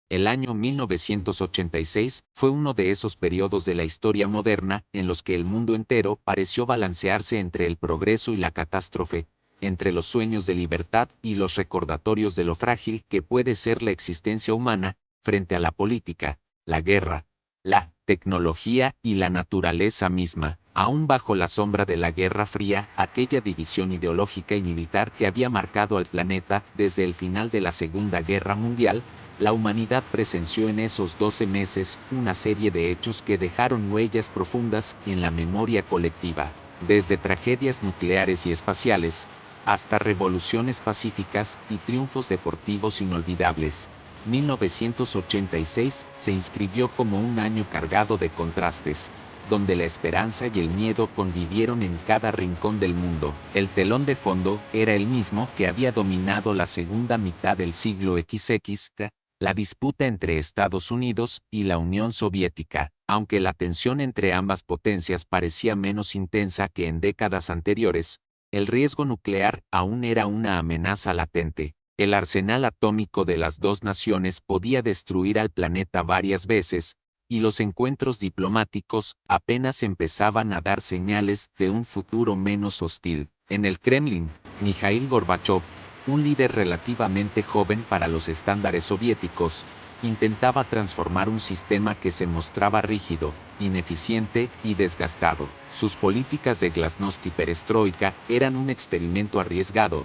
El año 1986 fue uno de esos periodos de la historia moderna en los que el mundo entero pareció balancearse entre el progreso y la catástrofe, entre los sueños de libertad y los recordatorios de lo frágil que puede ser la existencia humana, frente a la política, la guerra, la tecnología y la naturaleza misma. Aún bajo la sombra de la Guerra Fría, aquella división ideológica y militar que había marcado al planeta desde el final de la Segunda Guerra Mundial, la humanidad presenció en esos 12 meses una serie de hechos que dejaron huellas profundas en la memoria colectiva, desde tragedias nucleares y espaciales, hasta revoluciones pacíficas y triunfos deportivos inolvidables. 1986 se inscribió como un año cargado de contrastes, donde la esperanza y el miedo convivieron en cada rincón del mundo. El telón de fondo era el mismo que había dominado la segunda mitad del siglo XX, la disputa entre Estados Unidos y la Unión Soviética. Aunque la tensión entre ambas potencias parecía menos intensa que en décadas anteriores, el riesgo nuclear aún era una amenaza latente. El arsenal atómico de las dos naciones podía destruir al planeta varias veces, y los encuentros diplomáticos apenas empezaban a dar señales de un futuro menos hostil. En el Kremlin, Mikhail Gorbachev, un líder relativamente joven para los estándares soviéticos, intentaba transformar un sistema que se mostraba rígido, ineficiente y desgastado. Sus políticas de glasnost y perestroika eran un experimento arriesgado: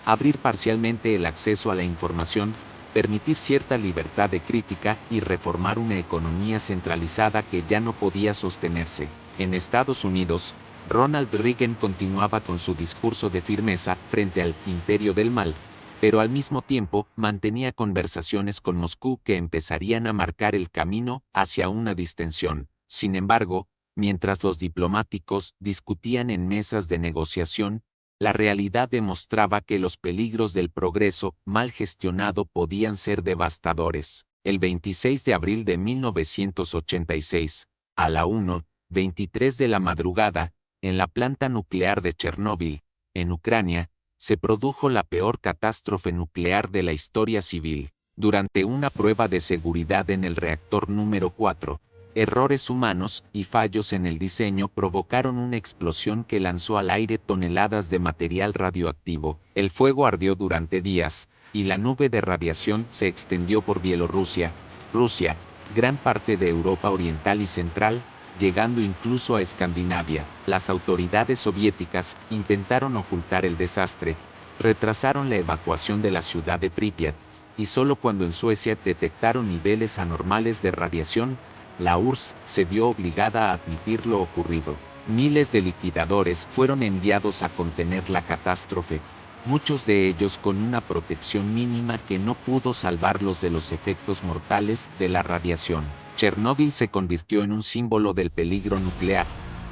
abrir parcialmente el acceso a la información, permitir cierta libertad de crítica y reformar una economía centralizada que ya no podía sostenerse. En Estados Unidos, Ronald Reagan continuaba con su discurso de firmeza frente al imperio del mal, pero al mismo tiempo mantenía conversaciones con Moscú que empezarían a marcar el camino hacia una distensión. Sin embargo, mientras los diplomáticos discutían en mesas de negociación, la realidad demostraba que los peligros del progreso mal gestionado podían ser devastadores. El 26 de abril de 1986, a la 1:23 de la madrugada, en la planta nuclear de Chernóbil, en Ucrania, se produjo la peor catástrofe nuclear de la historia civil. Durante una prueba de seguridad en el reactor número 4, errores humanos y fallos en el diseño provocaron una explosión que lanzó al aire toneladas de material radioactivo. El fuego ardió durante días, y la nube de radiación se extendió por Bielorrusia, Rusia, gran parte de Europa Oriental y Central, llegando incluso a Escandinavia. Las autoridades soviéticas intentaron ocultar el desastre, retrasaron la evacuación de la ciudad de Pripyat, y solo cuando en Suecia detectaron niveles anormales de radiación, la URSS se vio obligada a admitir lo ocurrido. Miles de liquidadores fueron enviados a contener la catástrofe, muchos de ellos con una protección mínima que no pudo salvarlos de los efectos mortales de la radiación. Chernóbil se convirtió en un símbolo del peligro nuclear,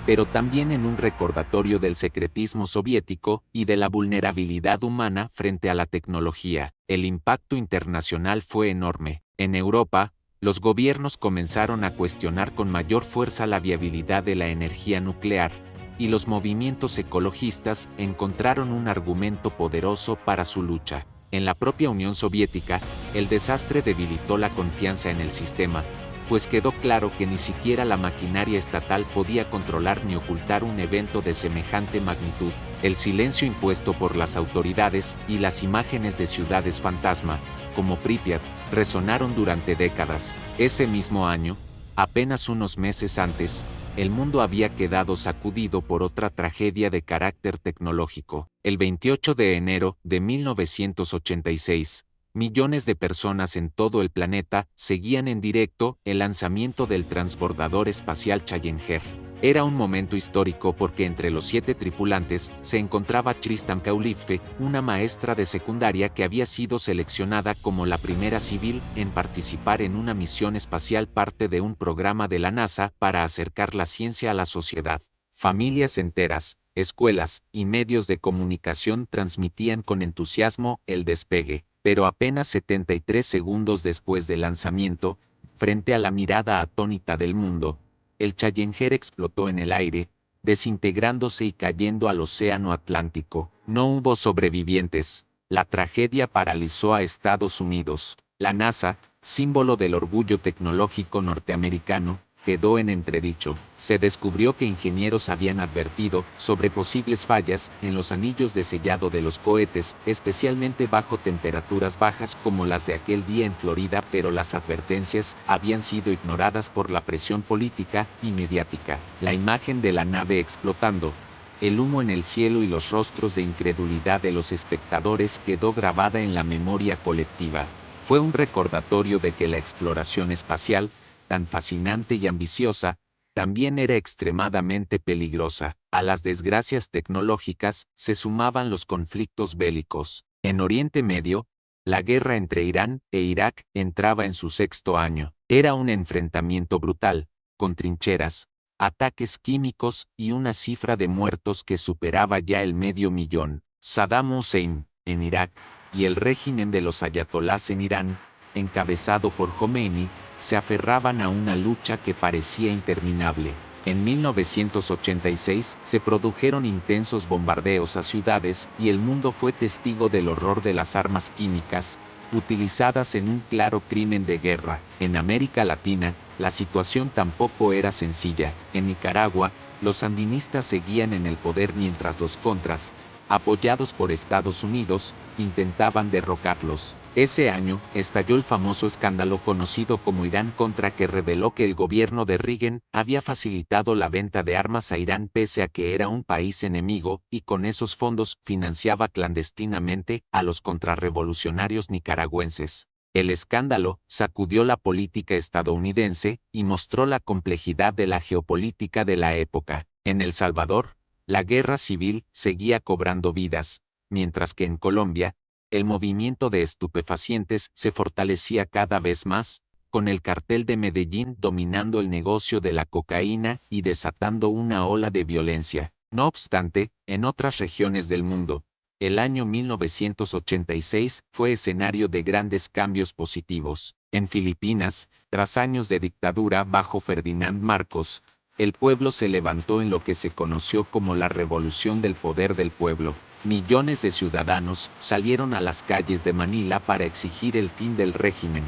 pero también en un recordatorio del secretismo soviético y de la vulnerabilidad humana frente a la tecnología. El impacto internacional fue enorme. En Europa, los gobiernos comenzaron a cuestionar con mayor fuerza la viabilidad de la energía nuclear, y los movimientos ecologistas encontraron un argumento poderoso para su lucha. En la propia Unión Soviética, el desastre debilitó la confianza en el sistema, pues quedó claro que ni siquiera la maquinaria estatal podía controlar ni ocultar un evento de semejante magnitud. El silencio impuesto por las autoridades y las imágenes de ciudades fantasma, como Pripyat, resonaron durante décadas. Ese mismo año, apenas unos meses antes, el mundo había quedado sacudido por otra tragedia de carácter tecnológico. El 28 de enero de 1986, millones de personas en todo el planeta seguían en directo el lanzamiento del transbordador espacial Challenger. Era un momento histórico porque entre los 7 tripulantes se encontraba Tristan Caulife, una maestra de secundaria que había sido seleccionada como la primera civil en participar en una misión espacial, parte de un programa de la NASA para acercar la ciencia a la sociedad. Familias enteras, escuelas y medios de comunicación transmitían con entusiasmo el despegue, pero apenas 73 segundos después del lanzamiento, frente a la mirada atónita del mundo, el Challenger explotó en el aire, desintegrándose y cayendo al océano Atlántico. No hubo sobrevivientes. La tragedia paralizó a Estados Unidos. La NASA, símbolo del orgullo tecnológico norteamericano, quedó en entredicho. Se descubrió que ingenieros habían advertido sobre posibles fallas en los anillos de sellado de los cohetes, especialmente bajo temperaturas bajas como las de aquel día en Florida, pero las advertencias habían sido ignoradas por la presión política y mediática. La imagen de la nave explotando, el humo en el cielo y los rostros de incredulidad de los espectadores quedó grabada en la memoria colectiva. Fue un recordatorio de que la exploración espacial, tan fascinante y ambiciosa, también era extremadamente peligrosa. A las desgracias tecnológicas se sumaban los conflictos bélicos. En Oriente Medio, la guerra entre Irán e Irak entraba en su 6º año. Era un enfrentamiento brutal, con trincheras, ataques químicos y una cifra de muertos que superaba ya el 500.000. Saddam Hussein, en Irak, y el régimen de los ayatolás en Irán, encabezado por Jomeini, se aferraban a una lucha que parecía interminable. En 1986 se produjeron intensos bombardeos a ciudades y el mundo fue testigo del horror de las armas químicas, utilizadas en un claro crimen de guerra. En América Latina, la situación tampoco era sencilla. En Nicaragua, los sandinistas seguían en el poder mientras los contras, apoyados por Estados Unidos, intentaban derrocarlos. Ese año estalló el famoso escándalo conocido como Irán-Contra, que reveló que el gobierno de Reagan había facilitado la venta de armas a Irán pese a que era un país enemigo, y con esos fondos financiaba clandestinamente a los contrarrevolucionarios nicaragüenses. El escándalo sacudió la política estadounidense y mostró la complejidad de la geopolítica de la época. En El Salvador, la guerra civil seguía cobrando vidas, mientras que en Colombia, el movimiento de estupefacientes se fortalecía cada vez más, con el cartel de Medellín dominando el negocio de la cocaína y desatando una ola de violencia. No obstante, en otras regiones del mundo, el año 1986 fue escenario de grandes cambios positivos. En Filipinas, tras años de dictadura bajo Ferdinand Marcos, el pueblo se levantó en lo que se conoció como la Revolución del Poder del Pueblo. Millones de ciudadanos salieron a las calles de Manila para exigir el fin del régimen,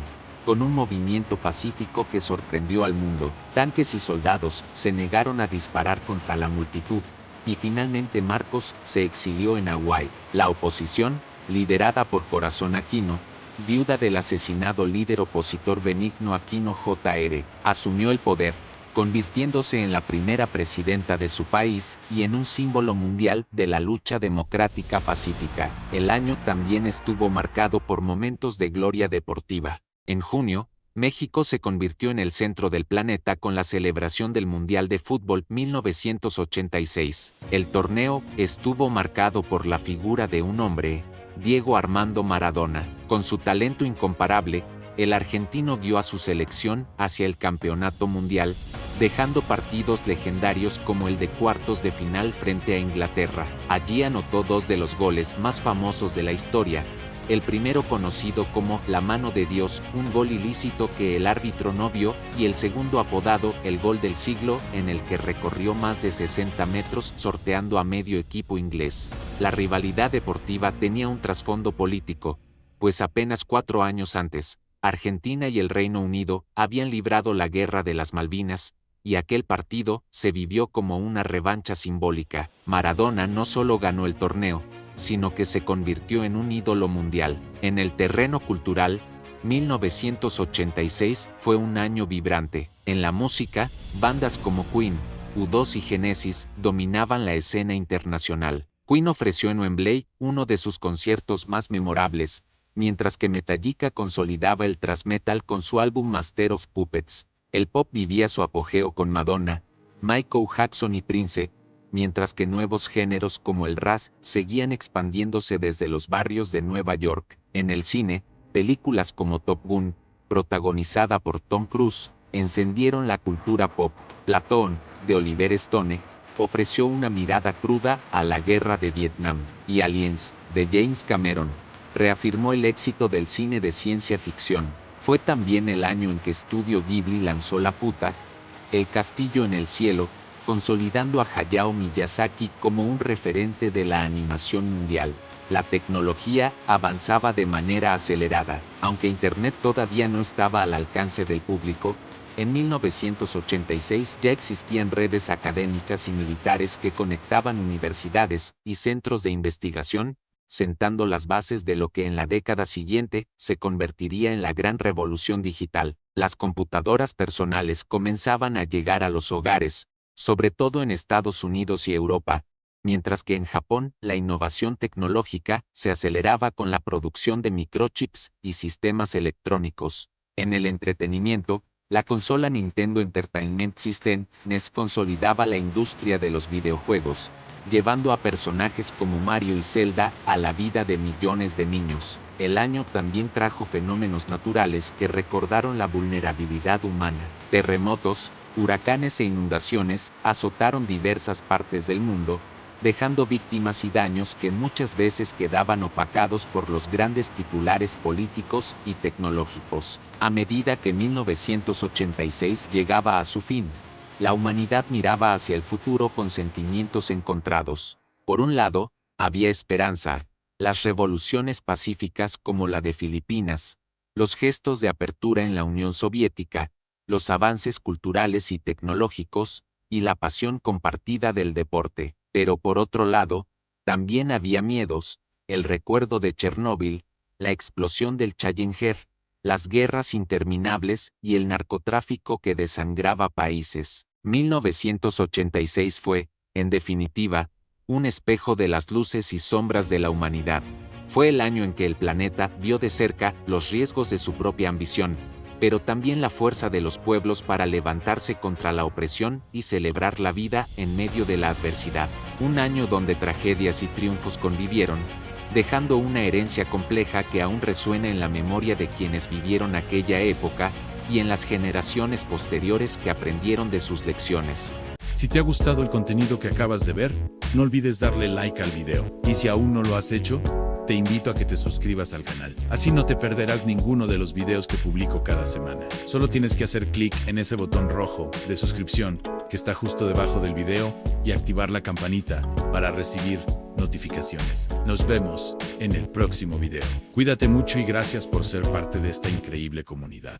con un movimiento pacífico que sorprendió al mundo. Tanques y soldados se negaron a disparar contra la multitud, y finalmente Marcos se exilió en Hawái. La oposición, liderada por Corazón Aquino, viuda del asesinado líder opositor Benigno Aquino Jr., asumió el poder, convirtiéndose en la primera presidenta de su país y en un símbolo mundial de la lucha democrática pacífica. El año también estuvo marcado por momentos de gloria deportiva. En junio, México se convirtió en el centro del planeta con la celebración del Mundial de Fútbol 1986. El torneo estuvo marcado por la figura de un hombre, Diego Armando Maradona. Con su talento incomparable, el argentino guió a su selección hacia el campeonato mundial, dejando partidos legendarios como el de cuartos de final frente a Inglaterra. Allí anotó 2 de los goles más famosos de la historia, el primero conocido como la mano de Dios, un gol ilícito que el árbitro no vio, y el segundo apodado el gol del siglo, en el que recorrió más de 60 metros sorteando a medio equipo inglés. La rivalidad deportiva tenía un trasfondo político, pues apenas 4 años antes, Argentina y el Reino Unido habían librado la Guerra de las Malvinas, y aquel partido se vivió como una revancha simbólica. Maradona no solo ganó el torneo, sino que se convirtió en un ídolo mundial. En el terreno cultural, 1986 fue un año vibrante. En la música, bandas como Queen, U2 y Genesis dominaban la escena internacional. Queen ofreció en Wembley uno de sus conciertos más memorables, mientras que Metallica consolidaba el thrash metal con su álbum Master of Puppets. El pop vivía su apogeo con Madonna, Michael Jackson y Prince, mientras que nuevos géneros como el rap seguían expandiéndose desde los barrios de Nueva York. En el cine, películas como Top Gun, protagonizada por Tom Cruise, encendieron la cultura pop. Platón, de Oliver Stone, ofreció una mirada cruda a la guerra de Vietnam, y Aliens, de James Cameron, reafirmó el éxito del cine de ciencia ficción. Fue también el año en que Studio Ghibli lanzó La Puta, El Castillo en el Cielo, consolidando a Hayao Miyazaki como un referente de la animación mundial. La tecnología avanzaba de manera acelerada, aunque Internet todavía no estaba al alcance del público. En 1986 ya existían redes académicas y militares que conectaban universidades y centros de investigación, sentando las bases de lo que en la década siguiente se convertiría en la gran revolución digital. Las computadoras personales comenzaban a llegar a los hogares, sobre todo en Estados Unidos y Europa, mientras que en Japón la innovación tecnológica se aceleraba con la producción de microchips y sistemas electrónicos. En el entretenimiento, la consola Nintendo Entertainment System (NES) consolidaba la industria de los videojuegos, llevando a personajes como Mario y Zelda a la vida de millones de niños. El año también trajo fenómenos naturales que recordaron la vulnerabilidad humana. Terremotos, huracanes e inundaciones azotaron diversas partes del mundo, dejando víctimas y daños que muchas veces quedaban opacados por los grandes titulares políticos y tecnológicos. A medida que 1986 llegaba a su fin, la humanidad miraba hacia el futuro con sentimientos encontrados. Por un lado, había esperanza. Las revoluciones pacíficas como la de Filipinas, los gestos de apertura en la Unión Soviética, los avances culturales y tecnológicos, y la pasión compartida del deporte. Pero por otro lado, también había miedos, el recuerdo de Chernóbil, la explosión del Challenger, las guerras interminables y el narcotráfico que desangraba países. 1986 fue, en definitiva, un espejo de las luces y sombras de la humanidad. Fue el año en que el planeta vio de cerca los riesgos de su propia ambición, pero también la fuerza de los pueblos para levantarse contra la opresión y celebrar la vida en medio de la adversidad. Un año donde tragedias y triunfos convivieron, dejando una herencia compleja que aún resuena en la memoria de quienes vivieron aquella época y en las generaciones posteriores que aprendieron de sus lecciones. Si te ha gustado el contenido que acabas de ver, no olvides darle like al video. Y si aún no lo has hecho, te invito a que te suscribas al canal. Así no te perderás ninguno de los videos que publico cada semana. Solo tienes que hacer clic en ese botón rojo de suscripción que está justo debajo del video y activar la campanita para recibir notificaciones. Nos vemos en el próximo video. Cuídate mucho y gracias por ser parte de esta increíble comunidad.